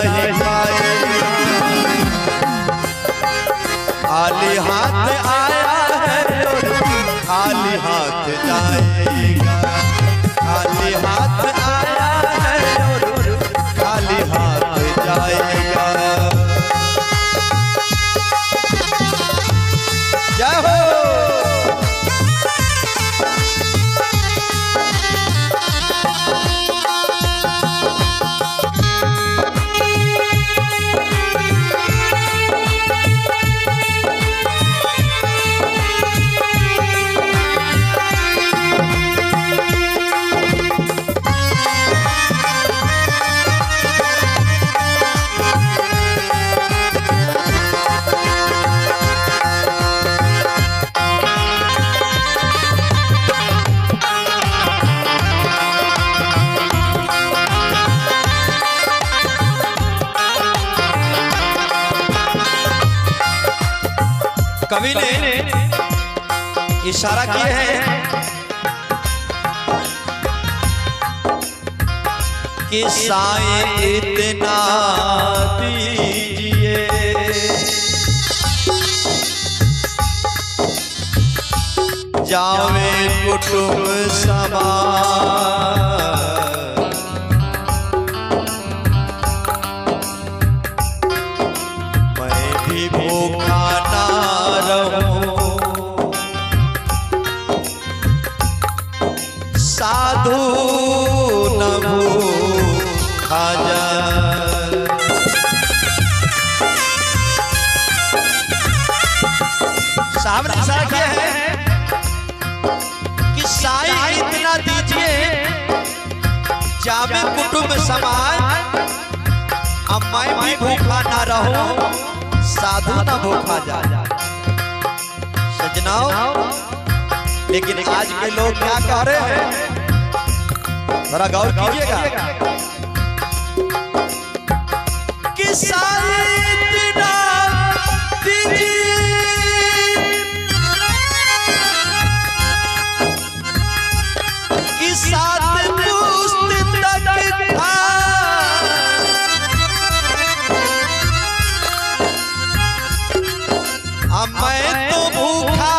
राही पाएगा। खाली हाथ आया है और खाली हाथ जाएगा। खाली हाथ आया है और खाली हाथ जाएगा। जय हो। कवि ने इशारा किए हैं कि साईं इतना दीजिए, जावे कुटुंब समाज। मैं भी भूखा साधु न भूखा जाए। साहब ने इशारा किया है कि साईं इतना दीजिए, जावे कुटुंब समाज। अब मैं भी भूखा ना रहूं, साधु न भूखा जाए। सजनाओ, लेकिन आज के लोग क्या कह रहे हैं, थोड़ा गौर कीजिएगा कि साईं इतना दीजिए, कि सात पुस्त तक था। अब मैं तो भूखा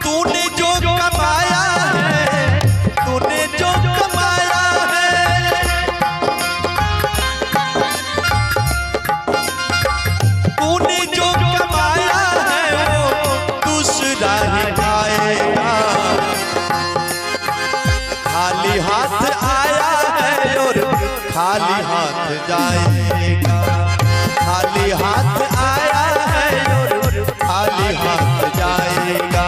तूने जो कमाया है, तूने जो कमाया है, तूने जो कमाया है वो दूसरा ही खाएगा। खाली हाथ आया है और खाली हाथ जाएगा। खाली हाथ आया है और खाली हाथ जाएगा।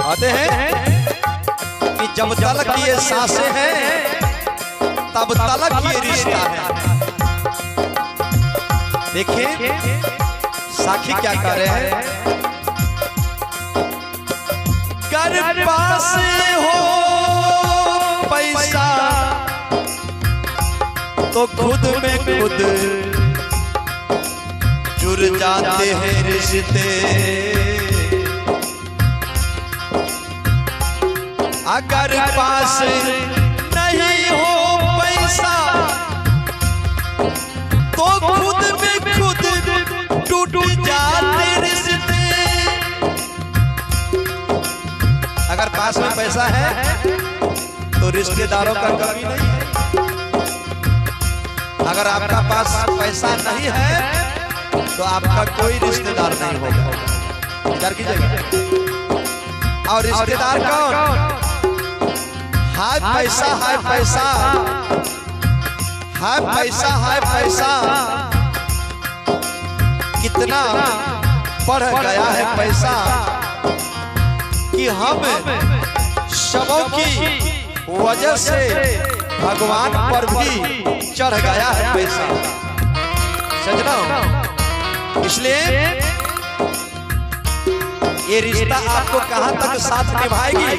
कहते हैं कि जब तलक ये सांसें हैं तब तलक ये रिश्ता है। देखिए साखी क्या कर रहे हैं? कर पास हो पैसा तो खुद में खुद जुड़ जाते हैं रिश्ते। अगर पास नहीं हो पैसा तो खुद में खुद टूट जाते रिश्ते। अगर पास में पैसा है तो रिश्तेदारों का कमी नहीं है। अगर आपका पास पैसा नहीं है तो आपका कोई रिश्तेदार नहीं होगा। विचार कीजिएगा। और रिश्तेदार कौन? हाय पैसा, हाय पैसा, हाय पैसा, हाय पैसा। कितना बढ़ गया है पैसा कि हम सबों की वजह से भगवान पर भी चढ़ गया है पैसा। सजना, इसलिए ये रिश्ता आपको कहां तक साथ निभाएगी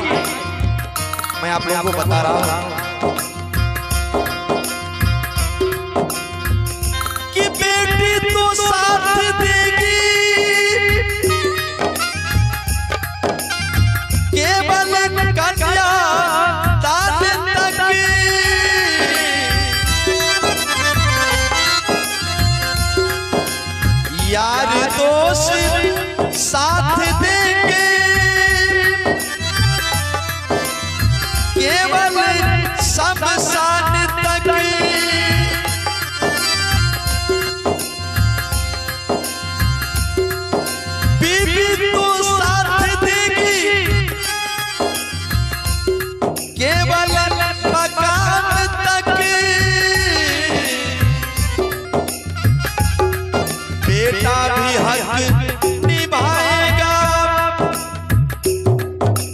मैं आप लोगों को बता रहा हूं कि बेटी तो साथ देगी केवल कन्या दान तक। यार दोस्त साथ देंगे केवल शमशान तक। बीवी तो साथ देगी केवल मकान तक। बेटा भी हक निभाएगा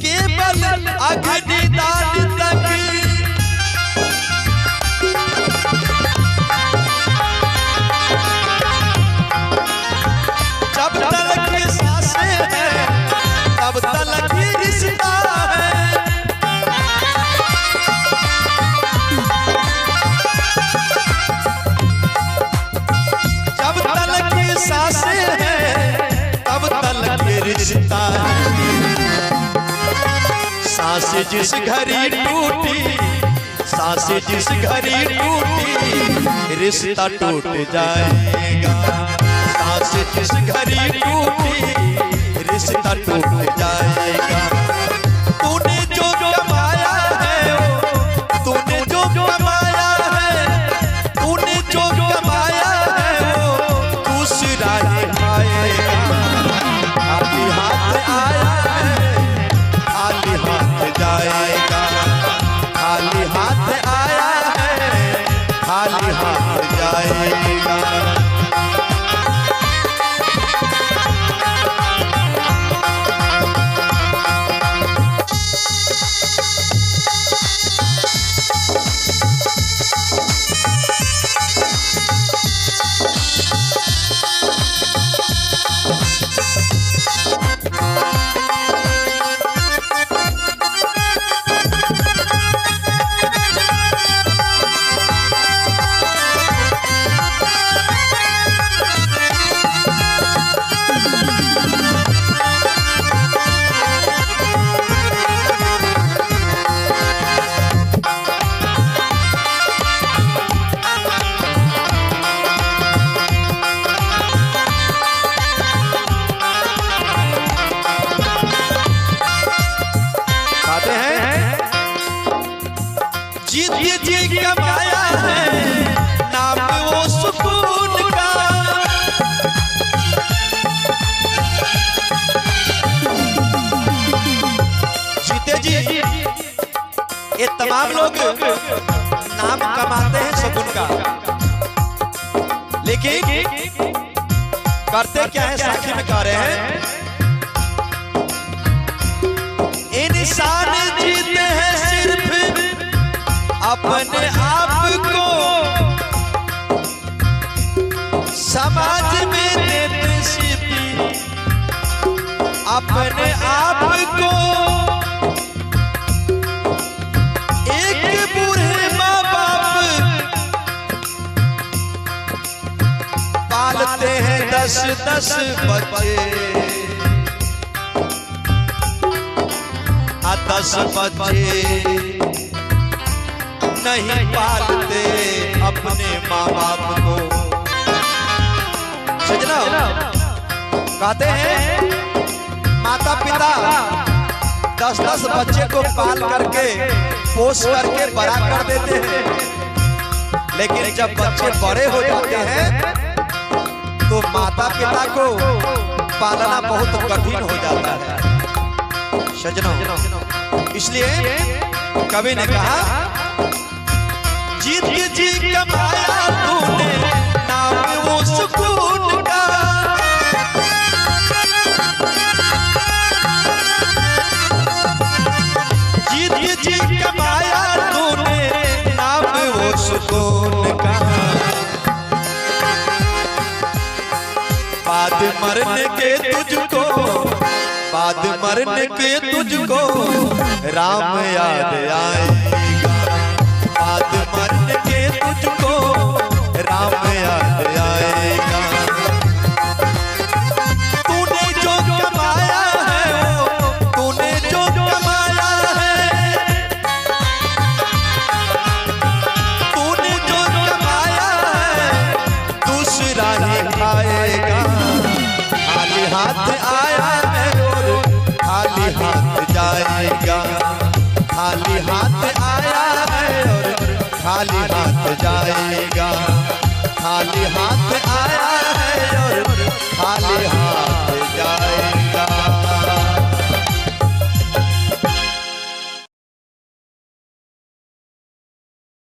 केवल अग्निदान तक। जब तक ये सांसें हैं तब तक ये रिश्ता है। जब तक ये सांसें हैं तब तक ये रिश्ता है। सांसें जिस घड़ी टूटी, सांसें जिस घड़ी टूटी रिश्ता टूट जाएगा। सांसें जिस घड़ी टूटी रिश्ता टूट जाएगा। तूने जो कमाया है, तूने जो कमाया है, तूने जो कमाया है वो दूसरा ही खाएगा। खाली हाथ आया है खाली हाथ जाएगा। खाली हाथ आया है खाली हाथ जाएगा। जी कमाया है नाम वो सुकून का। जीते जी ये तमाम लोग नाम कमाते हैं सुकून का, लेकिन करते क्या है? साखी में कह रहे हैं इंसान जीते हैं सिर्फ अपने आप को, समाज में देते सिर्फ अपने आप को एक बूढ़े माँ बाप पालते हैं 10-10 बच्चे, 10 बच्चे नहीं पालते अपने माँ बाप को। सजना कहते हैं माता पिता 10-10 बच्चे को पाल करके पोस करके बड़ा कर देते हैं, लेकिन जब बच्चे बड़े हो जाते हैं तो माता पिता को पालना बहुत कठिन हो जाता है। सजनों, इसलिए कवि ने कहा जीत जी कमाया तूने नाम वो सुकून का, जीत जी कमाया तूने नाम वो सुकून का। बाद मरने के तुझको, बाद मरने के तुझको राम याद आएगा, बाद मरने के तुझको राम याद आएगा। तूने जो कमाया है, तूने जो कमाया है, तूने जो कमाया है दूसरा ही खाएगा। खाली हाथ आया है और खाली हाथ जाएगा, खाली हाथ आया है और खाली हाथ जाएगा, खाली हाथ आया है और